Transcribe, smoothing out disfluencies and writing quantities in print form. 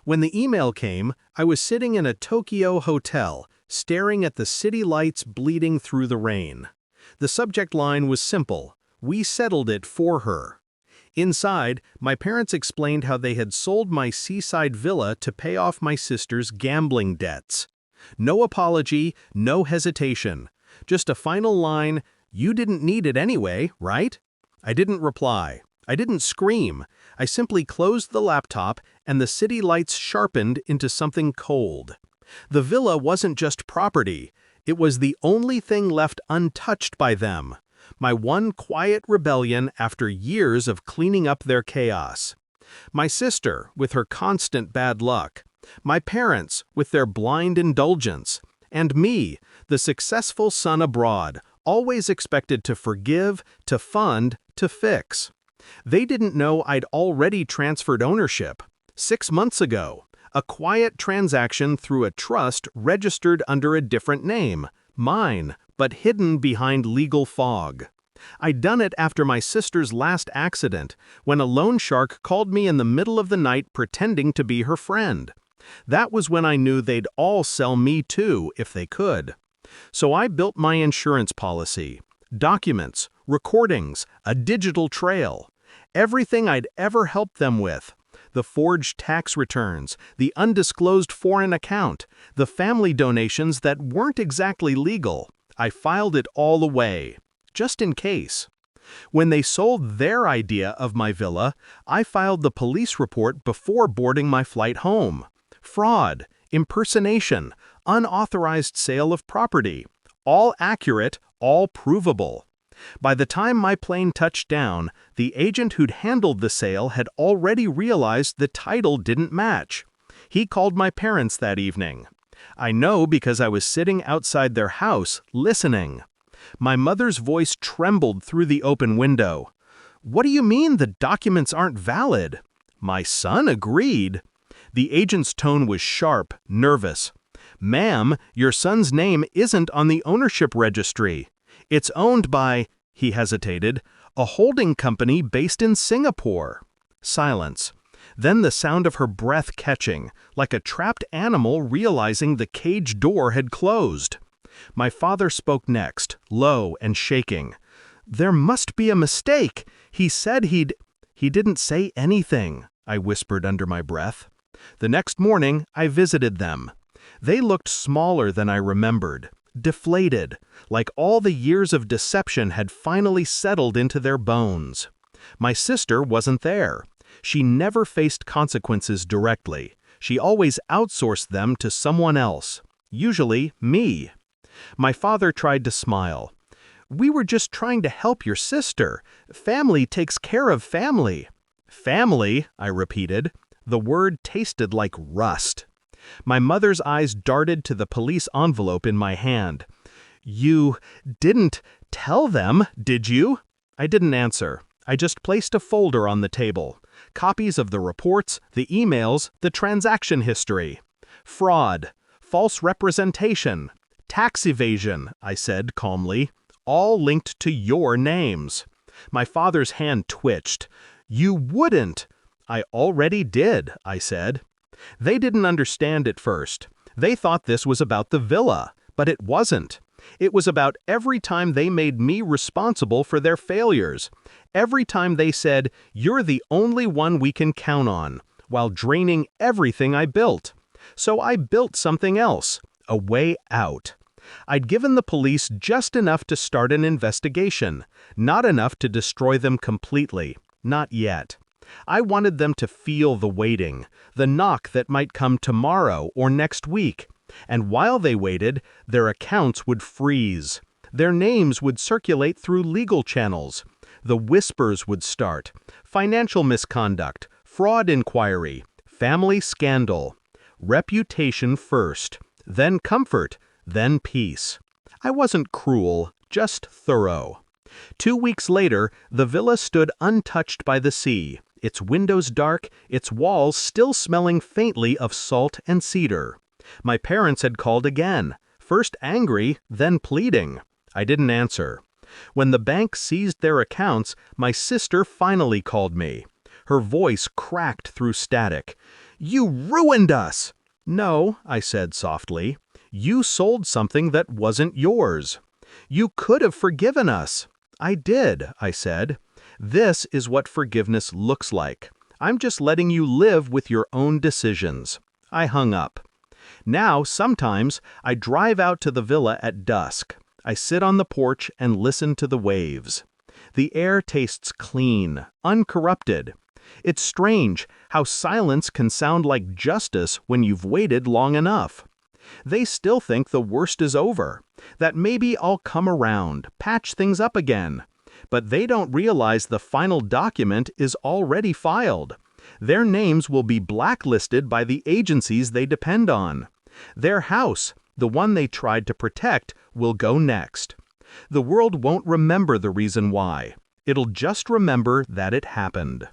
When the email came, I was sitting in a Tokyo hotel, staring at the city lights bleeding through the rain. The subject line was simple: we settled it for her. Inside, my parents explained how they had sold my seaside villa to pay off my sister's gambling debts. No apology, no hesitation. Just a final line: "You didn't need it anyway, right?" I didn't reply. I didn't scream. I simply closed the laptop, and the city lights sharpened into something cold. The villa wasn't just property. It was the only thing left untouched by them. My one quiet rebellion after years of cleaning up their chaos. My sister, with her constant bad luck. My parents, with their blind indulgence. And me, the successful son abroad, always expected to forgive, to fund, to fix. They didn't know I'd already transferred ownership. 6 months ago, a quiet transaction through a trust registered under a different name, mine, but hidden behind legal fog. I'd done it after my sister's last accident, when a loan shark called me in the middle of the night pretending to be her friend. That was when I knew they'd all sell me too, if they could. So I built my insurance policy. Documents, recordings, a digital trail. Everything I'd ever helped them with. The forged tax returns, the undisclosed foreign account, the family donations that weren't exactly legal. I filed it all away, just in case. When they sold their idea of my villa, I filed the police report before boarding my flight home. Fraud, impersonation, unauthorized sale of property. All accurate, all provable. By the time my plane touched down, the agent who'd handled the sale had already realized the title didn't match. He called my parents that evening. I know because I was sitting outside their house, listening. My mother's voice trembled through the open window. "What do you mean the documents aren't valid?" My son agreed. The agent's tone was sharp, nervous. "Ma'am, your son's name isn't on the ownership registry. It's owned by," he hesitated, "a holding company based in Singapore." Silence. Then the sound of her breath catching, like a trapped animal realizing the cage door had closed. My father spoke next, low and shaking. "There must be a mistake. He said he'd—" "He didn't say anything," I whispered under my breath. The next morning, I visited them. They looked smaller than I remembered. Deflated, like all the years of deception had finally settled into their bones. My sister wasn't there. She never faced consequences directly. She always outsourced them to someone else, usually me. My father tried to smile. "We were just trying to help your sister. Family takes care of family." "Family," I repeated. The word tasted like rust. My mother's eyes darted to the police envelope in my hand. "You didn't tell them, did you?" I didn't answer. I just placed a folder on the table. Copies of the reports, the emails, the transaction history. "Fraud, false representation, tax evasion," I said calmly, "all linked to your names." My father's hand twitched. "You wouldn't." "I already did," I said. They didn't understand at first. They thought this was about the villa, but it wasn't. It was about every time they made me responsible for their failures. Every time they said, "You're the only one we can count on," while draining everything I built. So I built something else, a way out. I'd given the police just enough to start an investigation, not enough to destroy them completely, not yet. I wanted them to feel the waiting, the knock that might come tomorrow or next week. And while they waited, their accounts would freeze. Their names would circulate through legal channels. The whispers would start. Financial misconduct, fraud inquiry, family scandal. Reputation first, then comfort, then peace. I wasn't cruel, just thorough. 2 weeks later, the villa stood untouched by the sea. Its windows dark, its walls still smelling faintly of salt and cedar. My parents had called again, first angry, then pleading. I didn't answer. When the bank seized their accounts, my sister finally called me. Her voice cracked through static. "You ruined us!" "No," I said softly. "You sold something that wasn't yours. You could have forgiven us." "I did," I said. "This is what forgiveness looks like. I'm just letting you live with your own decisions." I hung up. Now, sometimes, I drive out to the villa at dusk. I sit on the porch and listen to the waves. The air tastes clean, uncorrupted. It's strange how silence can sound like justice when you've waited long enough. They still think the worst is over, that maybe I'll come around, patch things up again. But they don't realize the final document is already filed. Their names will be blacklisted by the agencies they depend on. Their house, the one they tried to protect, will go next. The world won't remember the reason why. It'll just remember that it happened.